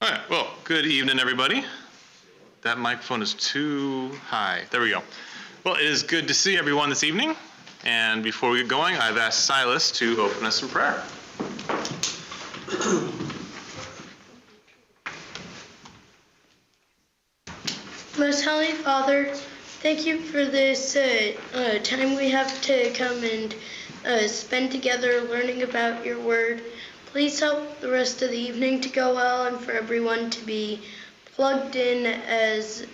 All right, well, good evening, everybody. That microphone is too high. There we go. Well, it is good to see everyone this evening. And before we get going, I've asked Silas to open us in prayer. Most Holy Father, thank you for this time we have to come and spend together learning about your word. Please help the rest of the evening to go well and for everyone to be plugged in as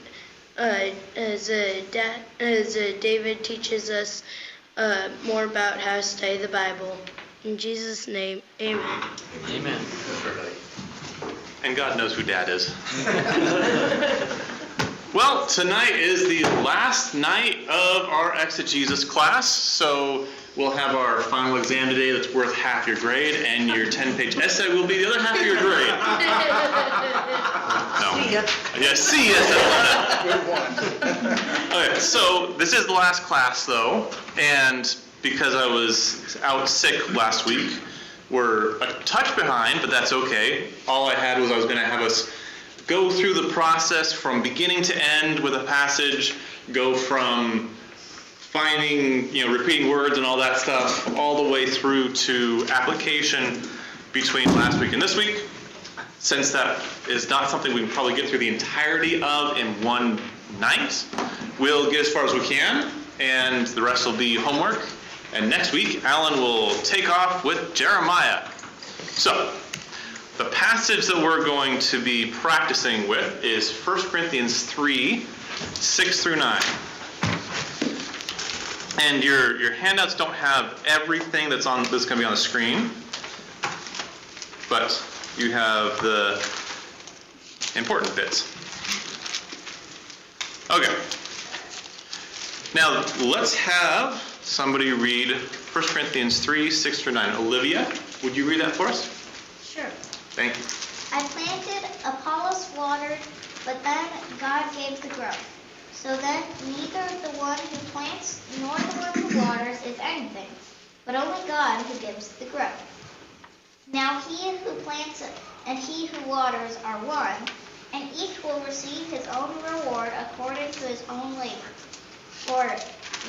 David teaches us more about how to study the Bible. In Jesus' name, amen. Amen. And God knows who Dad is. Well, tonight is the last night of our exegesis class, so we'll have our final exam today that's worth half your grade, and your 10-page essay will be the other half of your grade. No. See ya. Yeah, see ya. Okay, so this is the last class, though, and because I was out sick last week, we're a touch behind, but that's okay. All I had was I was going to have us go through the process from beginning to end with a passage, go from finding, repeating words and all that stuff, all the way through to application between last week and this week. Since that is not something we can probably get through the entirety of in one night, we'll get as far as we can, and the rest will be homework. And next week, Alan will take off with Jeremiah. So, the passage that we're going to be practicing with is 1 Corinthians 3, 6 through 9. And your handouts don't have everything that's going to be on the screen, but you have the important bits. Okay. Now, let's have somebody read 1 Corinthians 3, 6 through 9. Olivia, would you read that for us? Sure. Thank you. I planted, Apollos watered, but then God gave the growth. So then neither the one who plants nor the one who waters is anything, but only God who gives the growth. Now he who plants and he who waters are one, and each will receive his own reward according to his own labor. For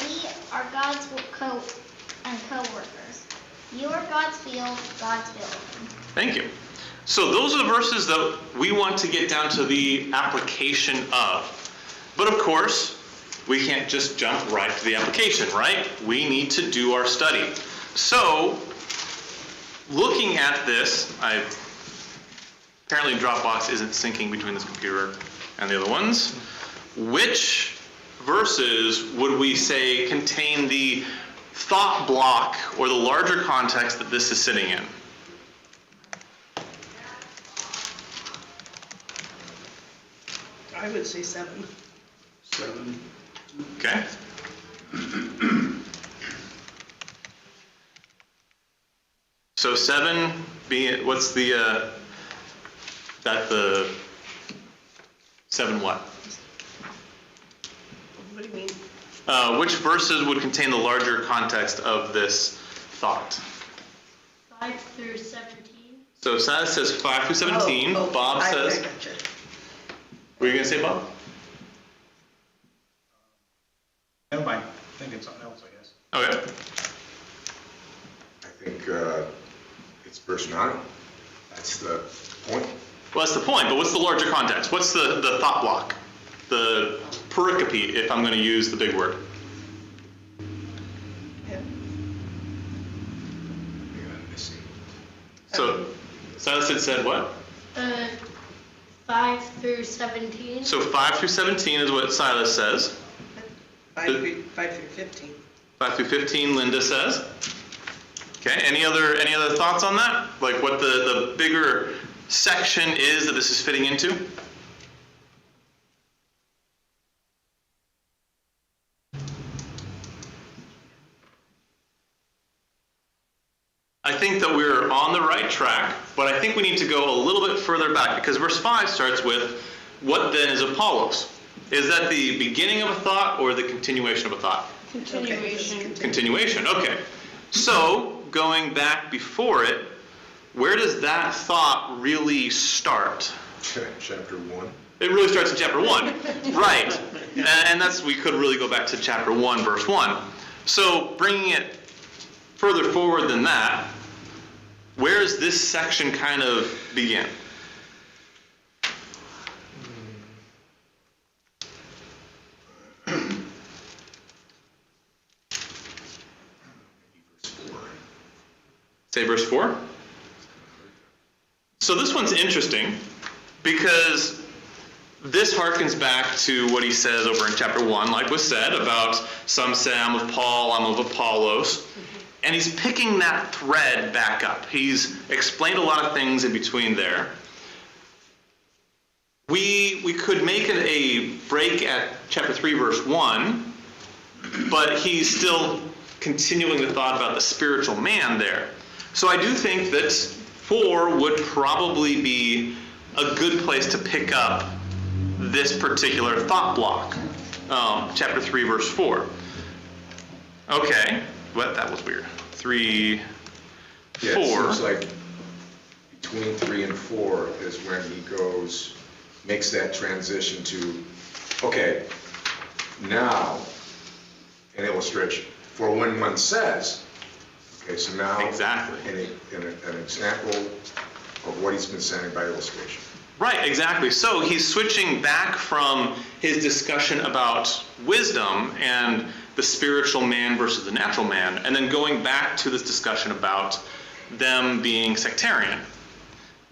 we are God's co-workers. You are God's field, God's building. Thank you. So those are the verses that we want to get down to the application of. But of course, we can't just jump right to the application, right? We need to do our study. So, looking at this, apparently Dropbox isn't syncing between this computer and the other ones. Which verses would we say contain the thought block or the larger context that this is sitting in? I would say 7. 7. Okay. So 7 being, what's the 7 what? What do you mean? Which verses would contain the larger context of this thought? 5 through 17. So Silas says 5 through 17. Oh, Bob says, I gotcha. what are you going to say, Bob? Never mind. Thinking something else, I guess. Okay. I think it's verse 9. That's the point. Well, that's the point, but what's the larger context? What's the thought block? The pericope, if I'm going to use the big word. Yeah. Let's see. So Silas had said what? 5 through 17. So 5 through 17 is what Silas says. 5 through 15. 5 through 15, Linda says. Okay, any other thoughts on that? Like what the bigger section is that this is fitting into? I think that we're on the right track, but I think we need to go a little bit further back because verse 5 starts with, what then is Apollos? Is that the beginning of a thought or the continuation of a thought? Continuation. Continuation, okay. So, going back before it, where does that thought really start? Chapter 1. It really starts in chapter 1. Right. And that's, we could really go back to chapter 1, verse 1. So bringing it further forward than that, where does this section kind of begin? Verse 4. Say verse 4. So this one's interesting because this harkens back to what he says over in chapter 1, like was said, about some say I'm of Paul, I'm of Apollos. And he's picking that thread back up. He's explained a lot of things in between there. We could make it a break at chapter 3, verse 1, but he's still continuing the thought about the spiritual man there. So I do think that 4 would probably be a good place to pick up this particular thought block. Chapter 3, verse 4. Okay, what? That was weird. 3, 4. Yeah, it seems like between 3 and 4 is when he makes that transition to, okay, now, an illustration. For when one says, okay, so now. Exactly. An example of what he's been saying by illustration. Right, exactly. So he's switching back from his discussion about wisdom and the spiritual man versus the natural man, and then going back to this discussion about them being sectarian,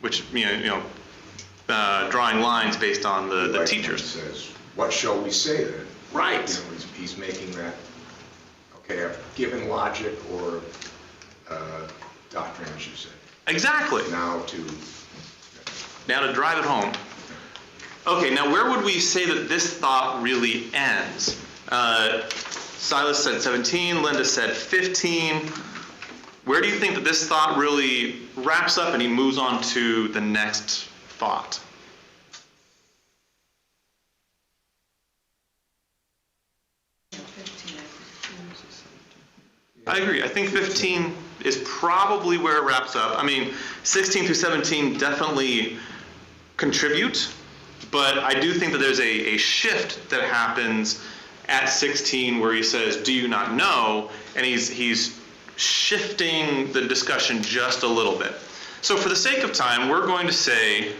which, drawing lines based on the Like teachers. He says, what shall we say then? Right. He's making that, okay, I've given logic or doctrine, as you say. Exactly. Now to drive it home. Okay, now where would we say that this thought really ends? Silas said 17, Linda said 15. Where do you think that this thought really wraps up and he moves on to the next thought? I agree. I think 15 is probably where it wraps up. I mean, 16 through 17 definitely contribute, but I do think that there's a shift that happens at 16 where he says, do you not know? And he's shifting the discussion just a little bit. So for the sake of time, we're going to say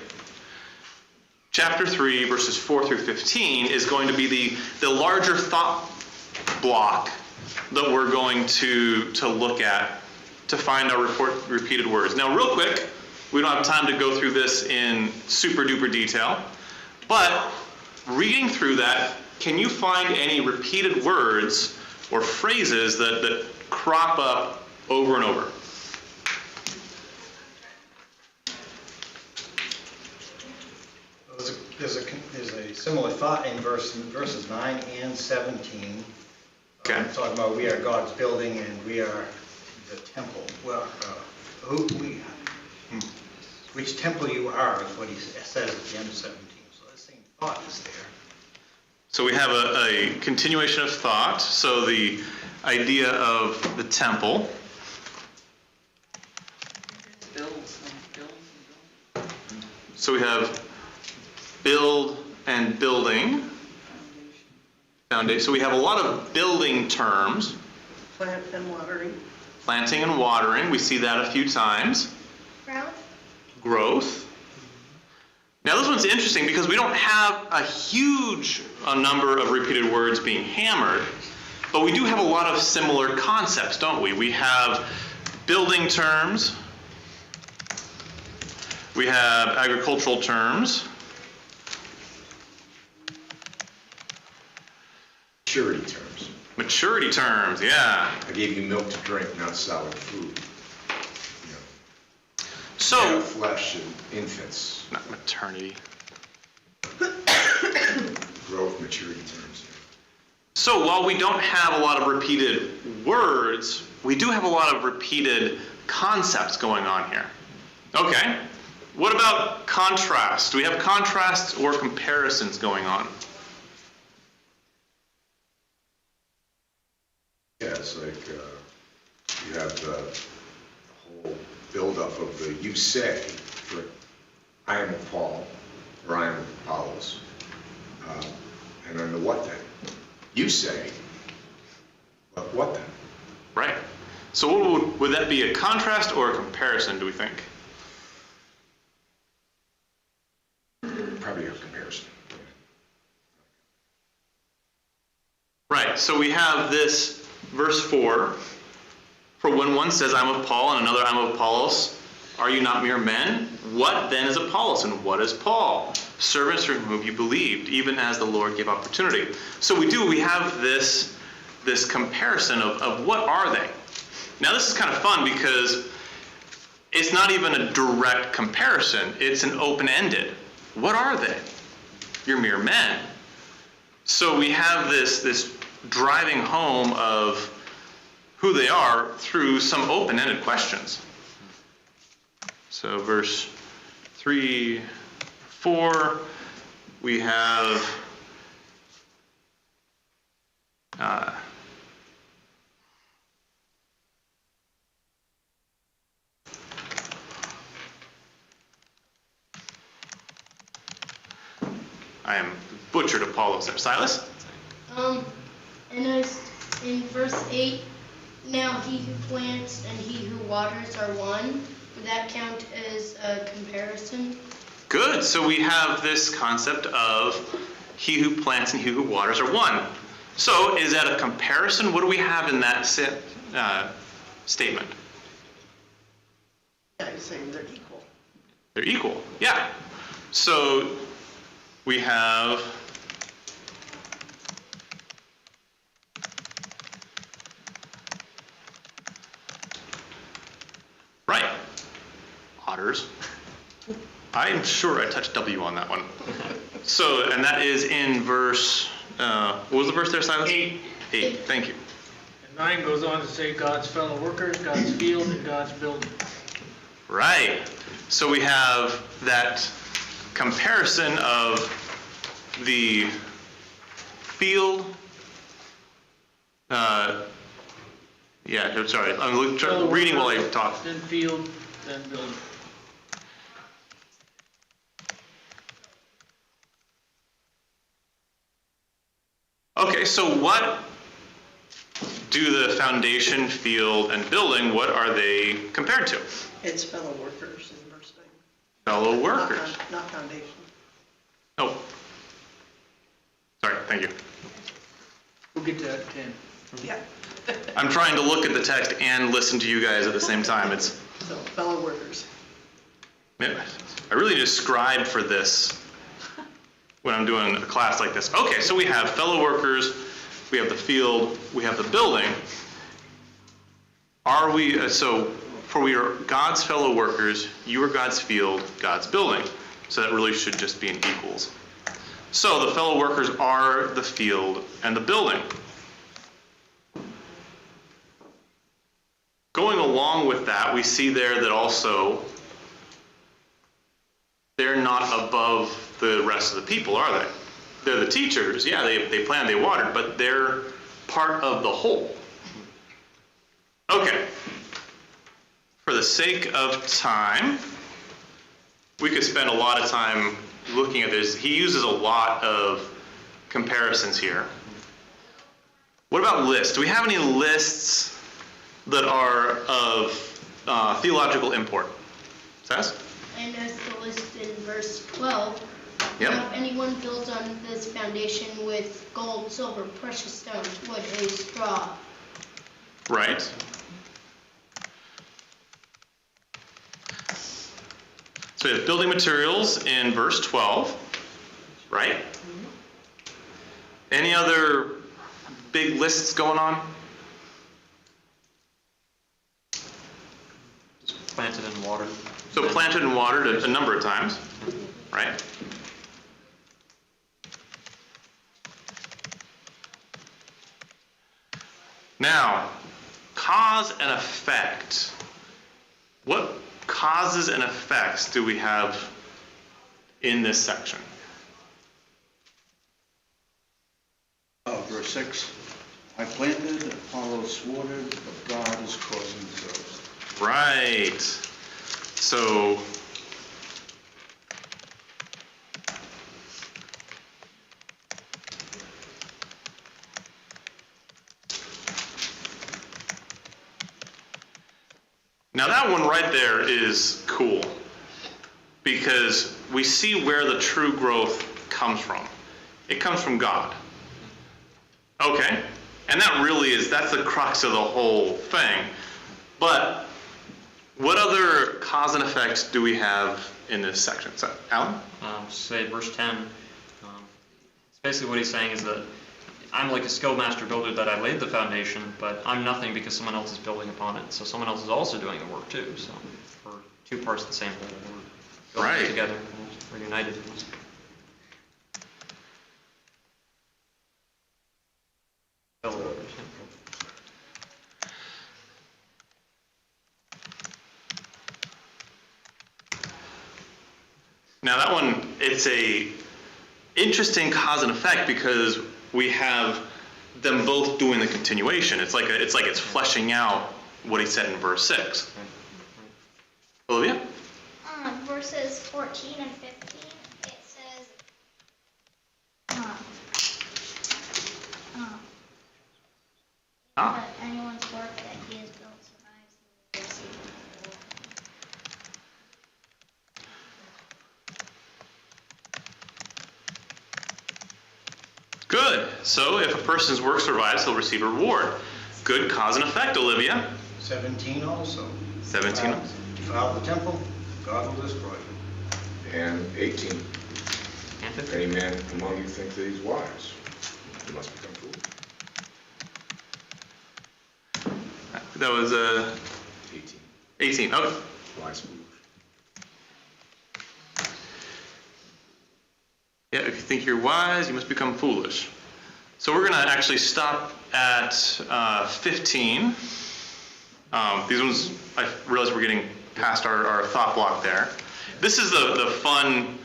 chapter 3, verses 4 through 15 is going to be the larger thought block that we're going to look at to find our repeated words. Now, real quick, we don't have time to go through this in super duper detail, but reading through that, can you find any repeated words or phrases that crop up over and over? There's a similar thought in verses 9 and 17. Okay. Talking about we are God's building and we are the temple. Well, which temple you are is what he says at the end of 17. So the same thought is there. So we have a continuation of thought. So the idea of the temple. So we have build and building. Foundation. So we have a lot of building terms. Plant and watering. Planting and watering. We see that a few times. Growth. Now this one's interesting because we don't have a huge number of repeated words being hammered, but we do have a lot of similar concepts, don't we? We have building terms. We have agricultural terms. Maturity terms. Maturity terms, yeah. I gave you milk to drink, not solid food. So, Flesh and infants. not maternity. Growth, maturity terms. So while we don't have a lot of repeated words, we do have a lot of repeated concepts going on here. Okay. What about contrast? Do we have contrasts or comparisons going on? Yeah, it's like you have the whole buildup of the you say, for I am of Paul, or I am of Apollos. And then the what then? You say, but what then? Right. So what would that be, a contrast or a comparison, do we think? Probably a comparison. Right, so we have this verse 4. For when one says, I'm of Paul, and another, I'm of Apollos, are you not mere men? What then is Apollos, and what is Paul? Servants through whom you believed, even as the Lord gave opportunity. So we have this comparison of what are they? Now this is kind of fun because it's not even a direct comparison, it's an open-ended. What are they? You're mere men. So we have this driving home of who they are through some open-ended questions. So verse 3, 4, we have I am butchered Apollos there. Silas? And as in verse 8, now he who plants and he who waters are one. Would that count as a comparison? Good. So we have this concept of he who plants and he who waters are one. So is that a comparison? What do we have in that statement? Yeah, he's saying they're equal. They're equal. Yeah. So we have right. Otters. I'm sure I touched W on that one. So, and that is in verse, what was the verse there, Silas? 8. 8, thank you. And 9 goes on to say God's fellow workers, God's field, and God's building. Right. So we have that comparison of the field, sorry, I'm reading while I talk. Then field, then building. Okay, so what do the foundation, field, and building, what are they compared to? It's fellow workers in verse 9. Fellow Not workers. Not foundation. Oh. Sorry, thank you. We'll get to that at 10. Yeah. I'm trying to look at the text and listen to you guys at the same time. It's, So fellow workers. I really just scribe for this when I'm doing a class like this. Okay, so we have fellow workers, we have the field, we have the building. Are we, for we are God's fellow workers, you are God's field, God's building. So that really should just be in equals. So the fellow workers are the field and the building. Going along with that, we see there that also they're not above the rest of the people, are they? They're the teachers. Yeah, they planted, they watered, but they're part of the whole. Okay. For the sake of time, we could spend a lot of time looking at this. He uses a lot of comparisons here. What about lists? Do we have any lists that are of theological import? Says? And as the list in verse 12, Yep. now if anyone builds on this foundation with gold, silver, precious stones, wood, hay, straw. Right. So we have building materials in verse 12, right? Any other big lists going on? Planted and watered. So planted and watered a number of times, right? Now, cause and effect. What causes and effects do we have in this section? Verse 6, I planted, Apollos watered, but God is causing the growth. Right. So Now that one right there is cool, because we see where the true growth comes from. It comes from God. Okay, and that's the crux of the whole thing. But what other cause and effect do we have in this section? So, Alan? Say verse 10, it's basically what he's saying is that I'm like a skilled master builder, that I laid the foundation, but I'm nothing because someone else is building upon it. So someone else is also doing the work too. So we're two parts of the same whole. We're building Right. together. We're united. Fellow workers, yeah. Now that one, it's a interesting cause and effect because we have them both doing the continuation. It's like it's fleshing out what he said in verse 6. Olivia? Verses 14 and 15, it says, Ah. that anyone's work that he has built survives, he will receive a reward. Good. So if a person's work survives, he'll receive a reward. Good cause and effect, Olivia. 17 also. 17. Defile the temple, God will destroy you. And 18, And if 15. any man among you think that he's wise, he must become foolish. That was 18, 18. Okay. wise, foolish. Yeah, if you think you're wise, you must become foolish. So we're going to actually stop at 15. These ones, I realize we're getting past our thought block there. This is the fun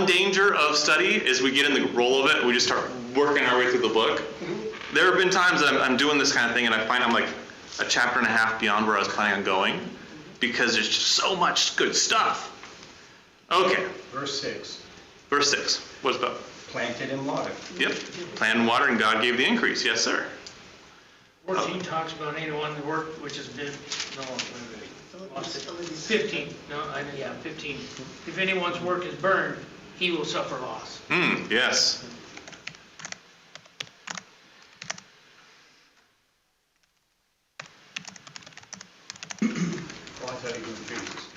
danger of study is we get in the roll of it, we just start working our way through the book. There have been times that I'm doing this kind of thing and I find I'm like a chapter and a half beyond where I was planning on going because there's just so much good stuff. Okay, Verse 6, verse 6. What's that? planted and watered. Yep. Plant and water and God gave the increase. Yes, sir. 14 talks about anyone who work which has been, no, wait, lost it. 15, no, I didn't, yeah, 15. If anyone's work is burned, he will suffer loss. Yes. Oh, I thought he was figures.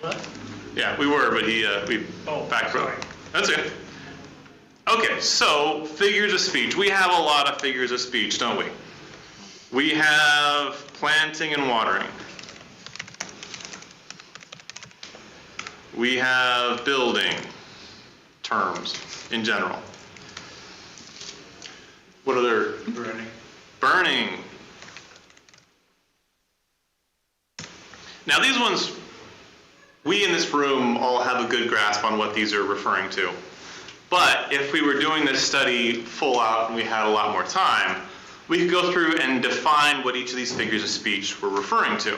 What? Yeah, we were, but we Oh, back row. sorry. That's okay. Okay, so figures of speech. We have a lot of figures of speech, don't we? We have planting and watering. We have building terms in general. What other? Burning. Burning. Now these ones, we in this room all have a good grasp on what these are referring to. But if we were doing this study full out and we had a lot more time, we could go through and define what each of these figures of speech were referring to.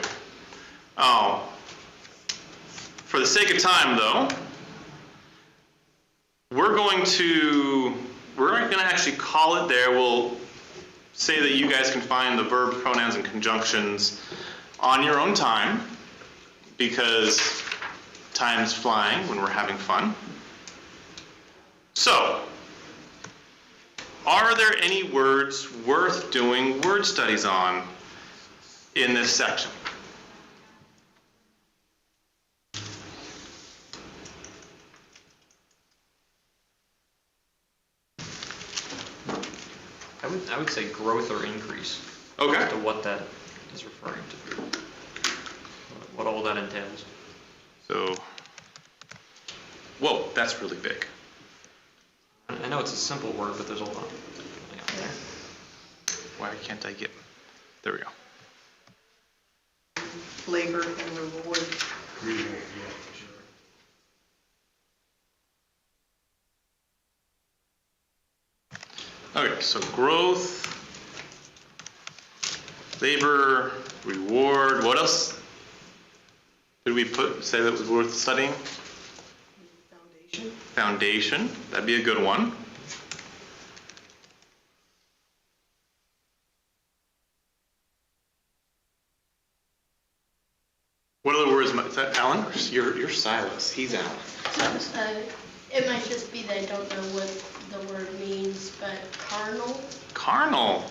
For the sake of time though, we're going to actually call it there. We'll say that you guys can find the verbs, pronouns, and conjunctions on your own time because time's flying when we're having fun. So, are there any words worth doing word studies on in this section? I would say growth or increase. Okay. As to what that is referring to. What all that entails. So, whoa, that's really big. I know it's a simple word, but there's a lot going on there. Why can't I get, there we go. Labor and reward. Reward, yeah, sure. Okay, so growth, labor, reward, what else did we say that was worth studying? Foundation. Foundation, that'd be a good one. or is that Alan? You're Silas, he's Alan. It might just be that I don't know what the word means, but carnal. Carnal.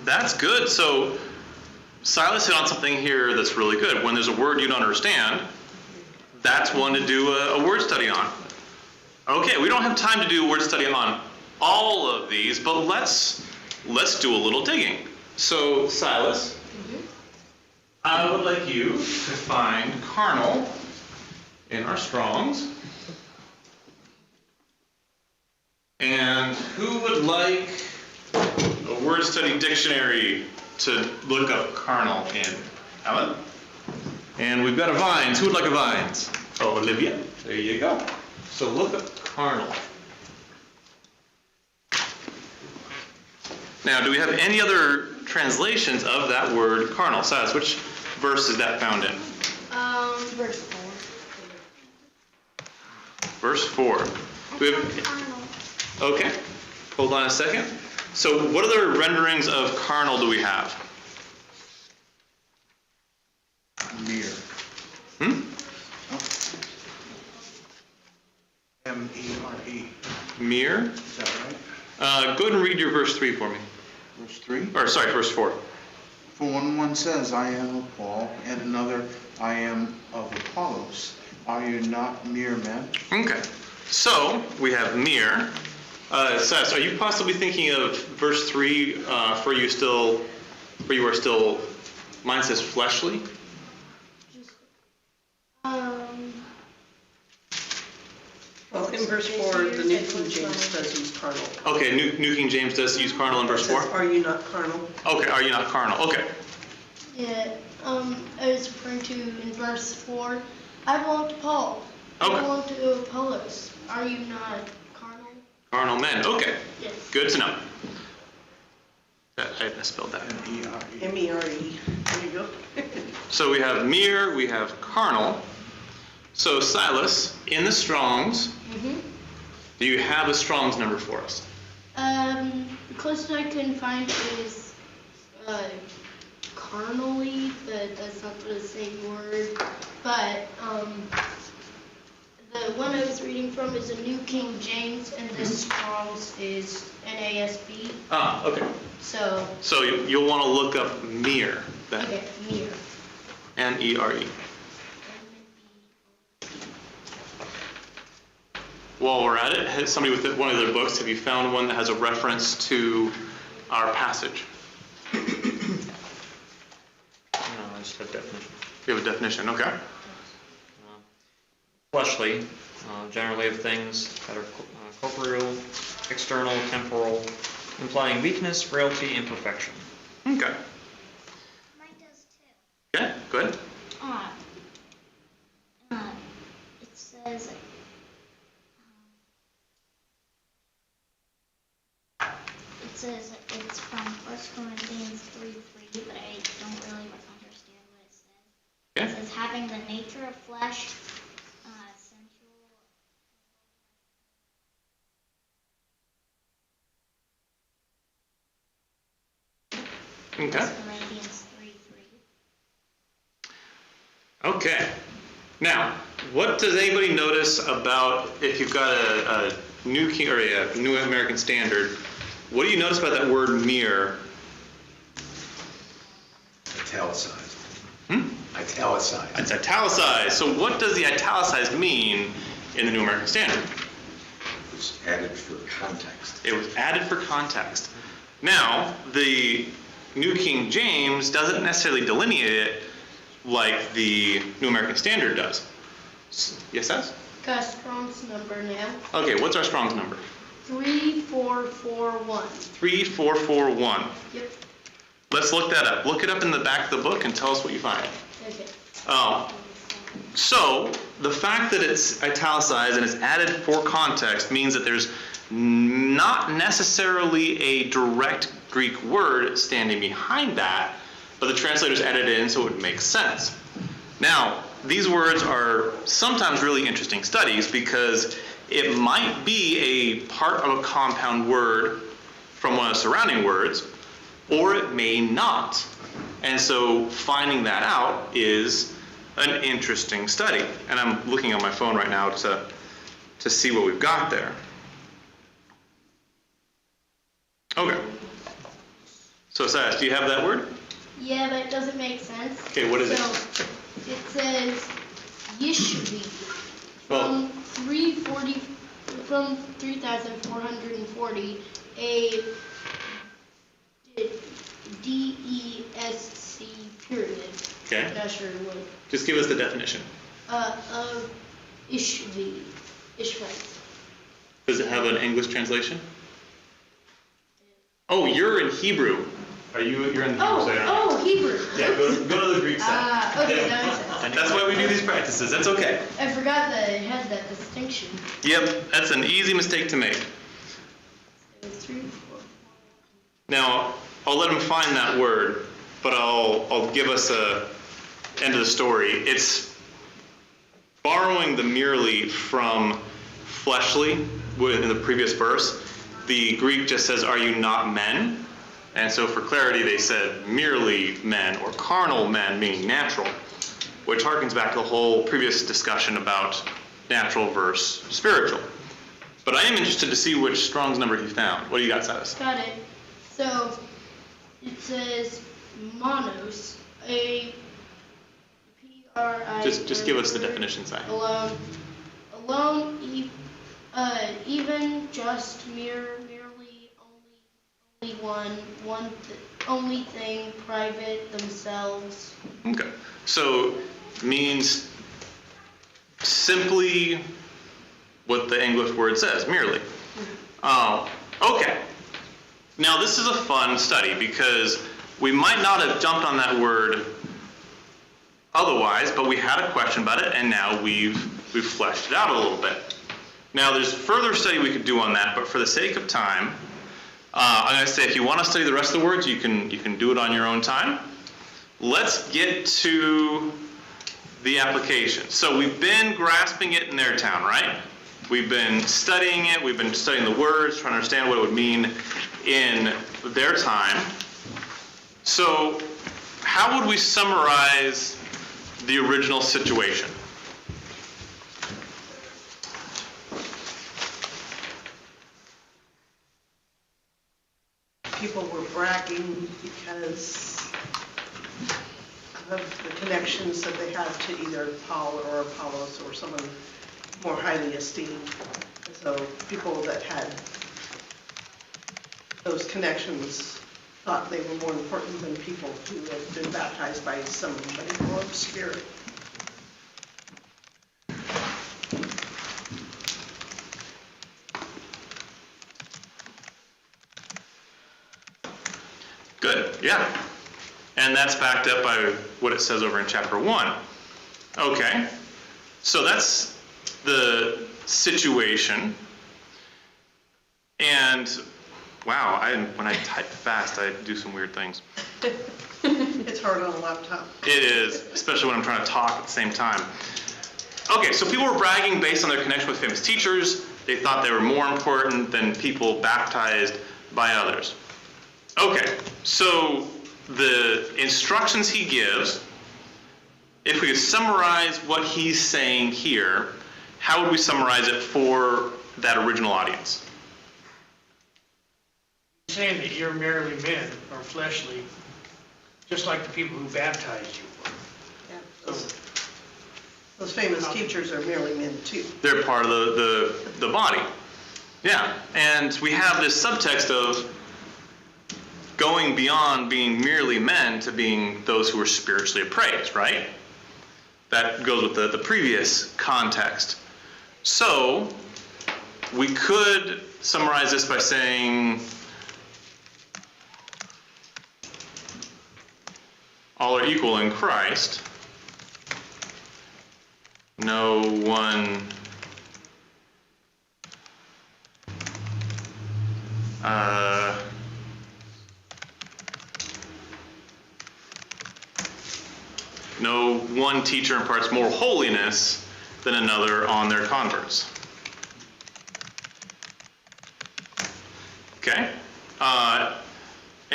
That's good. So Silas hit on something here that's really good. When there's a word you don't understand, that's one to do a word study on. Okay, we don't have time to do a word study on all of these, but let's do a little digging. So Silas, I would like you to find carnal in our Strongs. And who would like a word study dictionary to look up carnal in? Alan? And we've got a Vines. Who would like a Vines? Oh, Olivia. There you go. So look up carnal. Now, do we have any other translations of that word carnal? Silas, which verse is that found in? Verse 4. Verse 4. We have, okay, hold on a second. So what other renderings of carnal do we have? Mere. M-E-R-E. Mere? Is that right? Go ahead and read your verse 3 for me. Verse 3? Or sorry, verse 4. For when one says, I am of Paul, and another, I am of Apollos, are you not mere men? Okay. So we have mere. Seth, are you possibly thinking of verse 3 for you are still, mine says fleshly? Well, in verse 4, the New King James does use carnal. Okay, New King James does use carnal in verse It says, 4? are you not carnal? Okay, are you not carnal? Okay. Yeah, I was referring to in verse 4, I belong to Paul. Okay. I belong to Apollos. Are you not carnal? Carnal men. Okay. Yes. Good to know. I misspelled that. M-E-R-E. M-E-R-E. There you go. So we have mere, we have carnal. So Silas, in the Strongs, do you have a Strongs number for us? The closest I can find is carnally, but that's not the same word. But the one I was reading from is a New King James, and this Strong's is NASB. Ah, okay. So, So you'll want to look up mere then. okay, mere. M-E-R-E. While we're at it, has somebody with one of their books, have you found one that has a reference to our passage? No, I just have definition. You have a definition, okay. Fleshly, generally of things that are corporeal, external, temporal, implying weakness, frailty, imperfection. Okay. Mine does too. Okay, good. It says, it's from 1 Corinthians 3:3, but I don't really understand what it says. Okay. It says, having the nature of flesh, sensual. Okay. 1 Corinthians 3:3. Okay. Now, what does anybody notice about if you've got a New King or a New American Standard? What do you notice about that word mere? Italicized. Hmm? Italicized. It's italicized. So what does the italicized mean in the New American Standard? It was added for context. It was added for context. Now, the New King James doesn't necessarily delineate it like the New American Standard does. Yes, Seth? Got a Strong's number now. Okay, what's our Strong's number? 3441. 3441. Yep. Let's look that up. Look it up in the back of the book and tell us what you find. Okay. So, the fact that it's italicized and it's added for context means that there's not necessarily a direct Greek word standing behind that, but the translators added it in so it would make sense. Now, these words are sometimes really interesting studies because it might be a part of a compound word from one of the surrounding words, or it may not. And so finding that out is an interesting study. And I'm looking on my phone right now to see what we've got there. Okay. So Sash, do you have that word? Yeah, but it doesn't make sense. Okay, what is it? So it says Yishvi Well, from 3,440, a DESC period. okay. Not sure what. Just give us the definition. Of Ishvi. Does it have an English translation? Oh, you're in Hebrew. You're in the Hebrew side, aren't Oh, Hebrew. you? Yeah, go to the Greek side. Okay, that makes sense. That's why we do these practices. That's okay. I forgot that it had that distinction. Yep, that's an easy mistake to make. It's 3, 4. Now, I'll let him find that word, but I'll give us a end of the story. It's borrowing the merely from fleshly in the previous verse. The Greek just says, "Are you not men?" And so for clarity, they said merely men or carnal men, meaning natural, which harkens back to the whole previous discussion about natural versus spiritual. But I am interested to see which Strong's number he found. What do you got, Cyrus? Got it. So it says monos, a P-R-I. Just give us the definition, Si. Alone, even, just, merely, only thing, private, themselves. Okay. So means simply what the English word says, merely. Okay. Now this is a fun study because we might not have jumped on that word otherwise, but we had a question about it, and now we've fleshed it out a little bit. Now there's further study we could do on that, but for the sake of time, I'm going to say if you want to study the rest of the words, you can do it on your own time. Let's get to the application. So we've been grasping it in their town, right? We've been studying it. We've been studying the words, trying to understand what it would mean in their time. So how would we summarize the original situation? People were bragging because of the connections that they had to either Paul or Apollos or someone more highly esteemed. So people that had those connections thought they were more important than people who had been baptized by somebody more of spirit. Good, yeah. And that's backed up by what it says over in chapter 1. Okay, so that's the situation. And wow, when I type fast, I do some weird things. It's hard on a laptop. It is, especially when I'm trying to talk at the same time. Okay, so people were bragging based on their connection with famous teachers. They thought they were more important than people baptized by others. Okay, so the instructions he gives, if we could summarize what he's saying here, how would we summarize it for that original audience? Saying that you're merely men or fleshly, just like the people who baptized you were. Yeah, those famous teachers are merely men too. They're part of the body. Yeah, and we have this subtext of going beyond being merely men to being those who are spiritually appraised, right? That goes with the previous context. So we could summarize this by saying all are equal in Christ. No one no one teacher imparts more holiness than another on their converts.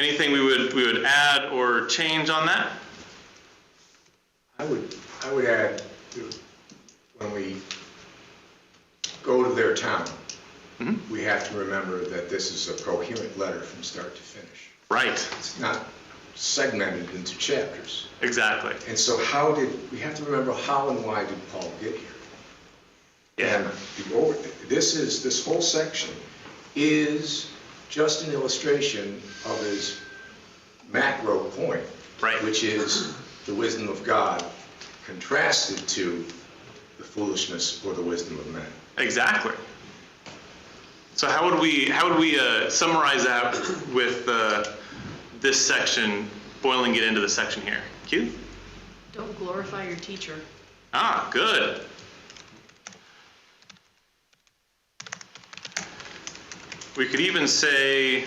Anything we would add or change on that? I would add, when we go to their town, we have to remember that this is a coherent letter from start to finish. Right, It's not segmented into chapters. exactly. And so we have to remember how and why did Paul get here? Yeah. And this whole section is just an illustration of his macro point. Right. Which is the wisdom of God contrasted to the foolishness or the wisdom of men. Exactly. So how would we summarize that with this section, boiling it into the section here? Q? Don't glorify your teacher. Ah, good. We could even say,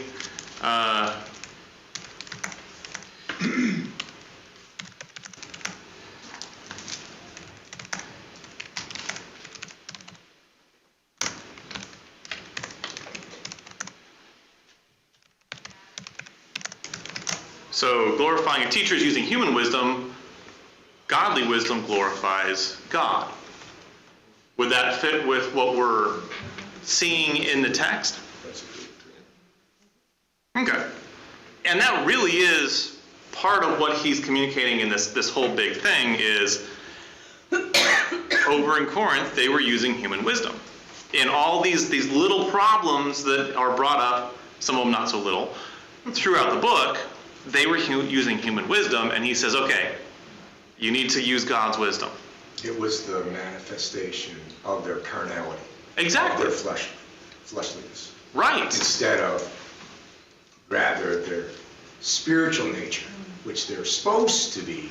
so glorifying a teacher is using human wisdom. Godly wisdom glorifies God. Would that fit with what we're seeing in the text? Okay. And that really is part of what he's communicating in this whole big thing is over in Corinth, they were using human wisdom. In all these little problems that are brought up, some of them not so little, throughout the book, they were using human wisdom, and he says, okay, you need to use God's wisdom. It was the manifestation of their carnality. Exactly. Of their fleshliness. Right. Instead of rather their spiritual nature, which they're supposed to be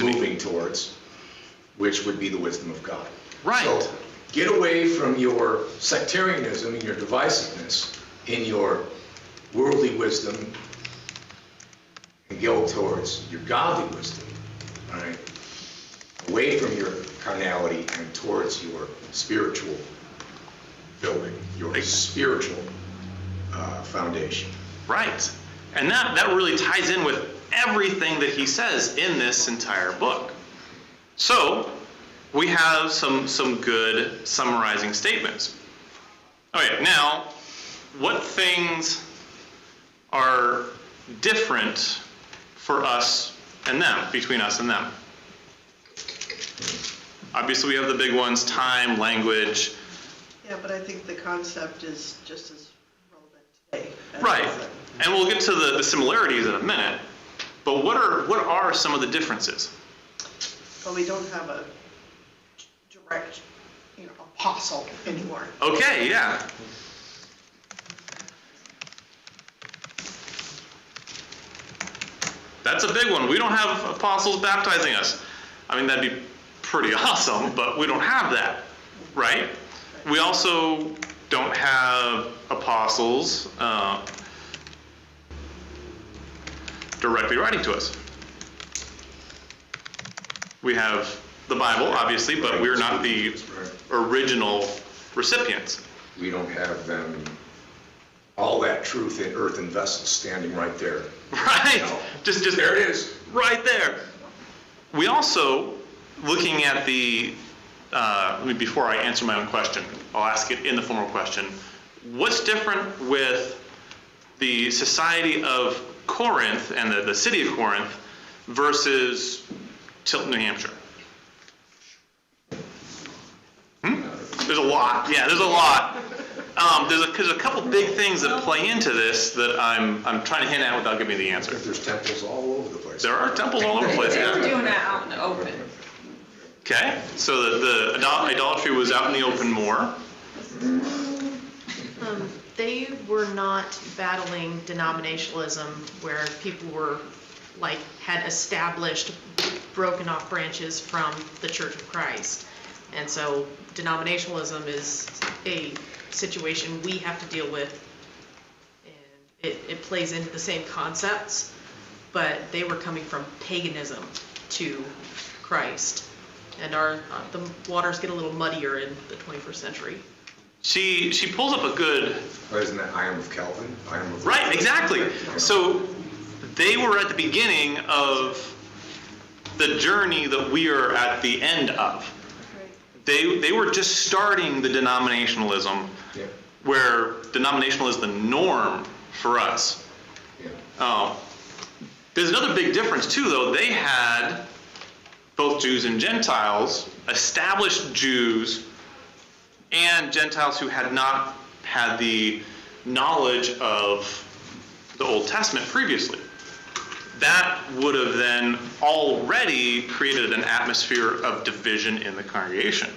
moving towards, which would be the wisdom of God. Right. So get away from your sectarianism and your divisiveness in your worldly wisdom and go towards your godly wisdom, all right? Away from your carnality and towards your spiritual building, your spiritual foundation. Right. And that really ties in with everything that he says in this entire book. So we have some good summarizing statements. Okay, now, what things are different for us and them, between us and them? Obviously, we have the big ones, time, language. Yeah, but I think the concept is just as relevant today. as Right. it was then. And we'll get to the similarities in a minute. But what are some of the differences? But we don't have a direct, apostle anymore. Okay, yeah. That's a big one. We don't have apostles baptizing us. I mean, that'd be pretty awesome, but we don't have that, right? We also don't have apostles directly writing to us. We have the Bible, obviously, but we're not the original recipients. We don't have them, all that truth in earthen vessels standing right there. Right. No. Just There it is. right there. We also, looking at the, before I answer my own question, I'll ask it in the formal question. What's different with the society of Corinth and the city of Corinth versus Tilton, New Hampshire? There's a lot. Yeah, there's a lot. There's a couple big things that play into this that I'm trying to hint at without giving the answer. There's temples all over the place. There are temples all over the place. They were Yeah. doing that out in the open. Okay, so the idolatry was out in the open more. They were not battling denominationalism where people were had established broken off branches from the Church of Christ. And so denominationalism is a situation we have to deal with, and it plays into the same concepts, but they were coming from paganism to Christ. And the waters get a little muddier in the 21st century. She pulls up a good, But isn't that I am of Calvin? I am of right, exactly. So they were at the beginning of the journey that we are at the end of. They were just starting the denominationalism, Yeah. where denominational is the norm for us. Yeah. There's another big difference too, though. They had both Jews and Gentiles, established Jews, and Gentiles who had not had the knowledge of the Old Testament previously. That would have then already created an atmosphere of division in the congregation.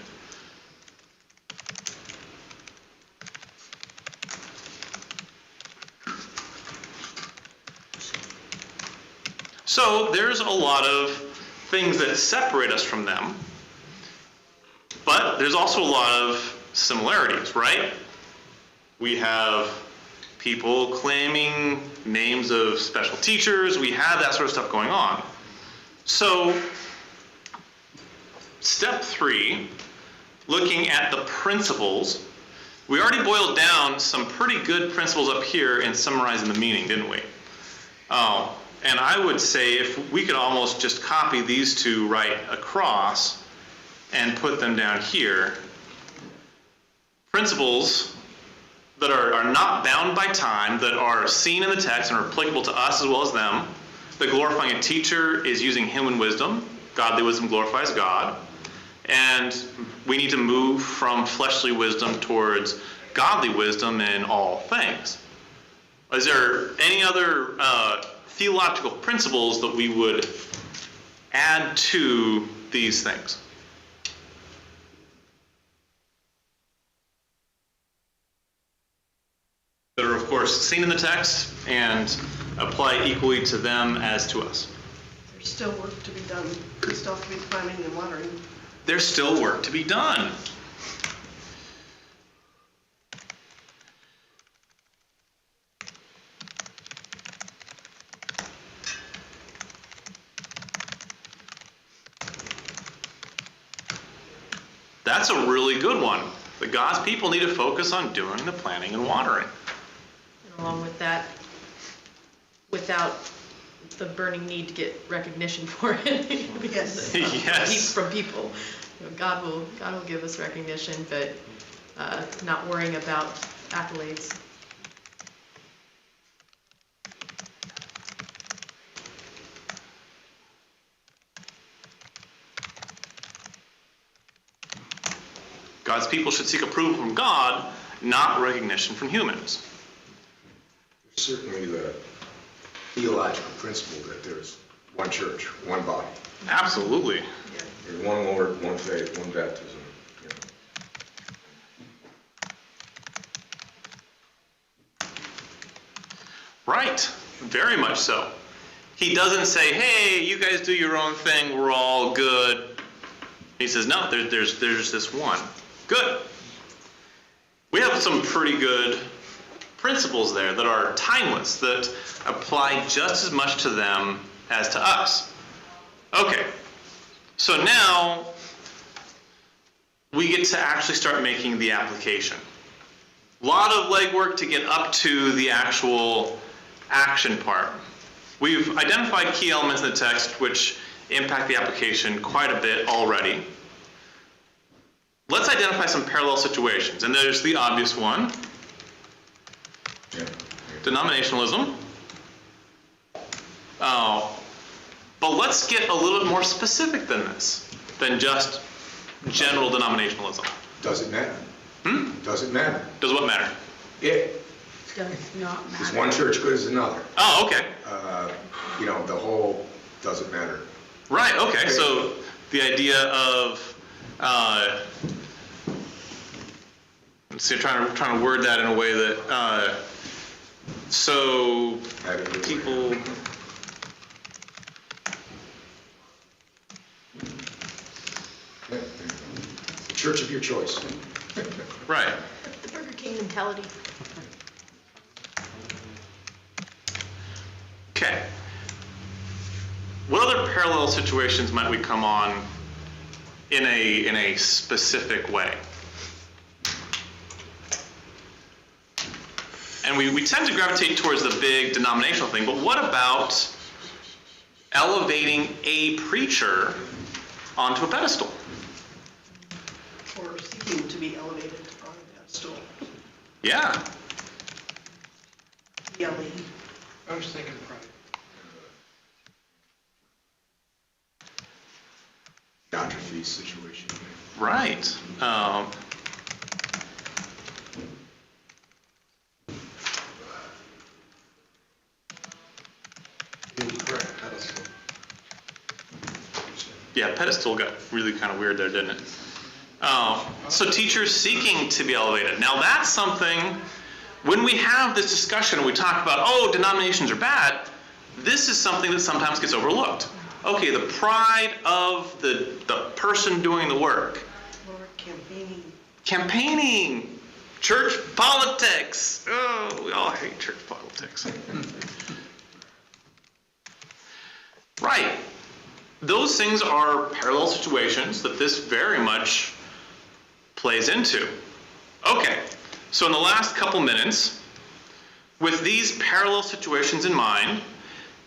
So there's a lot of things that separate us from them, but there's also a lot of similarities, right? We have people claiming names of special teachers. We have that sort of stuff going on. So, step 3, looking at the principles. We already boiled down some pretty good principles up here in summarizing the meaning, didn't we? And I would say if we could almost just copy these two right across and put them down here. Principles that are not bound by time, that are seen in the text and are applicable to us as well as them. The glorifying a teacher is using human wisdom. Godly wisdom glorifies God. And we need to move from fleshly wisdom towards godly wisdom in all things. Is there any other theological principles that we would add to these things? That are, of course, seen in the text and apply equally to them as to us. There's still work to be done. We still have to be planting and watering. There's still work to be done. That's a really good one. The God's people need to focus on doing the planting and watering. And along with that, without the burning need to get recognition for it. Because Yes. from people. You know, God will give us recognition, but not worrying about accolades. God's people should seek approval from God, not recognition from humans. Certainly the theological principle that there's one church, one body. Absolutely. There's one Lord, one faith, one baptism. You know. Right. Very much so. He doesn't say, hey, you guys do your own thing, we're all good. He says, no, there's this one. Good. We have some pretty good principles there that are timeless, that apply just as much to them as to us. Okay, so now we get to actually start making the application. A lot of legwork to get up to the actual action part. We've identified key elements in the text which impact the application quite a bit already. Let's identify some parallel situations, and there's the obvious one. Yeah. Denominationalism. But let's get a little bit more specific than this, than just general denominationalism. Does it matter? Does it matter? Does what matter? It. Does not Is one church good as another? Oh, okay. You know, the whole doesn't matter. Right, okay. So the idea of, let's see, I'm trying to word that in a way that, so people, The church of your choice. right. The Burger King mentality. Okay. What other parallel situations might we come on in a specific way? And we tend to gravitate towards the big denominational thing, but what about elevating a preacher onto a pedestal? Or seeking to be elevated on a pedestal. Yeah. Yelling. I was thinking pride. Atrophy situation. Right. Yeah, pedestal got really kind of weird there, didn't it? So teachers seeking to be elevated. Now that's something, when we have this discussion and we talk about, oh, denominations are bad, this is something that sometimes gets overlooked. Okay, the pride of the person doing the work. Or campaigning. Campaigning, church politics. Oh, we all hate church politics. Right. Those things are parallel situations that this very much plays into. Okay, so in the last couple minutes, with these parallel situations in mind,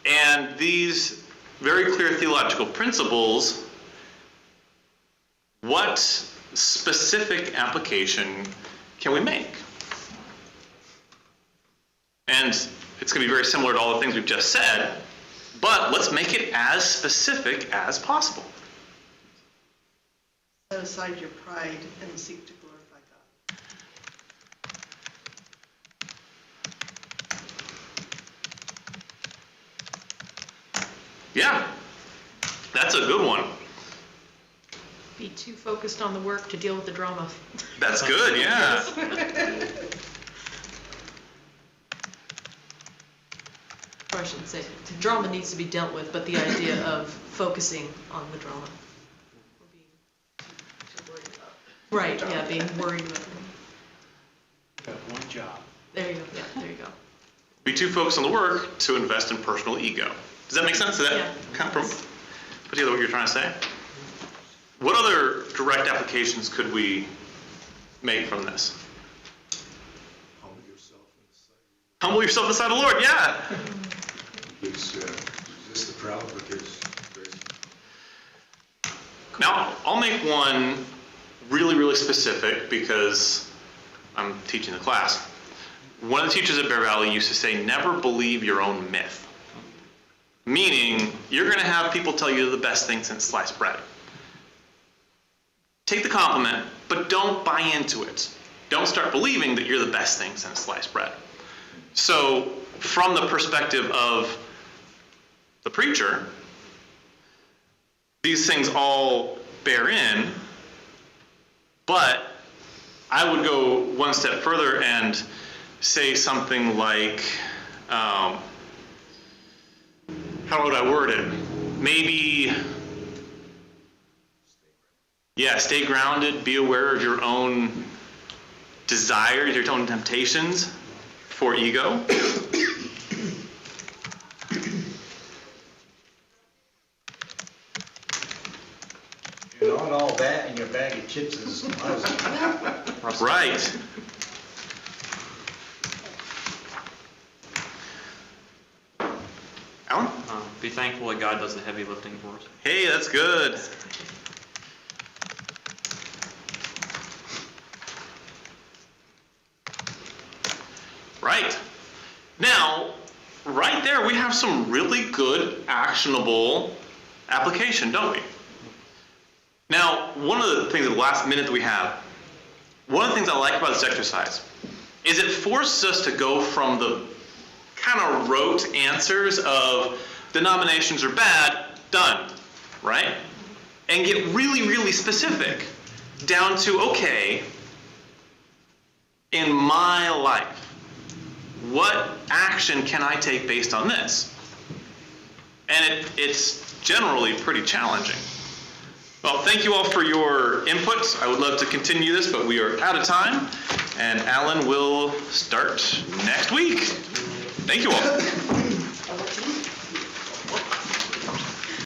and these very clear theological principles, what specific application can we make? And it's going to be very similar to all the things we've just said, but let's make it as specific as possible. Set aside your pride and seek to glorify God. Yeah, that's a good one. Be too focused on the work to deal with the drama. That's good, yeah. Or I should say, the drama needs to be dealt with, but the idea of focusing on the drama. Right, yeah, being worried about it. Got one job. There you go, yeah, there you go. Be too focused on the work to invest in personal ego. Does that make sense? Does that Yeah. kind of put together what you're trying to say? What other direct applications could we make from this? Humble yourself in the sight. Humble yourself in the sight of the Lord, yeah. Please resist the proud, but there's Now, I'll make one really, really specific because I'm teaching the class. One of the teachers at Bear Valley used to say, never believe your own myth. Meaning, you're going to have people tell you the best thing since sliced bread. Take the compliment, but don't buy into it. Don't start believing that you're the best thing since sliced bread. So, from the perspective of the preacher, these things all bear in, but I would go one step further and say something like, how would I word it? Maybe, yeah, stay grounded, be aware of your own desires, your own temptations for ego. You're not all that in your bag of chips is lousy. Right. Alan? Be thankful that God does the heavy lifting for us. Hey, that's good. Right. Now, right there we have some really good, actionable application, don't we? Now, one of the things, the last minute that we have, one of the things I like about this exercise is it forces us to go from the kind of rote answers of denominations are bad, done, right? And get really, really specific down to, okay, in my life, what action can I take based on this? And it's generally pretty challenging. Well, thank you all for your inputs. I would love to continue this, but we are out of time, and Alan will start next week. Thank you all.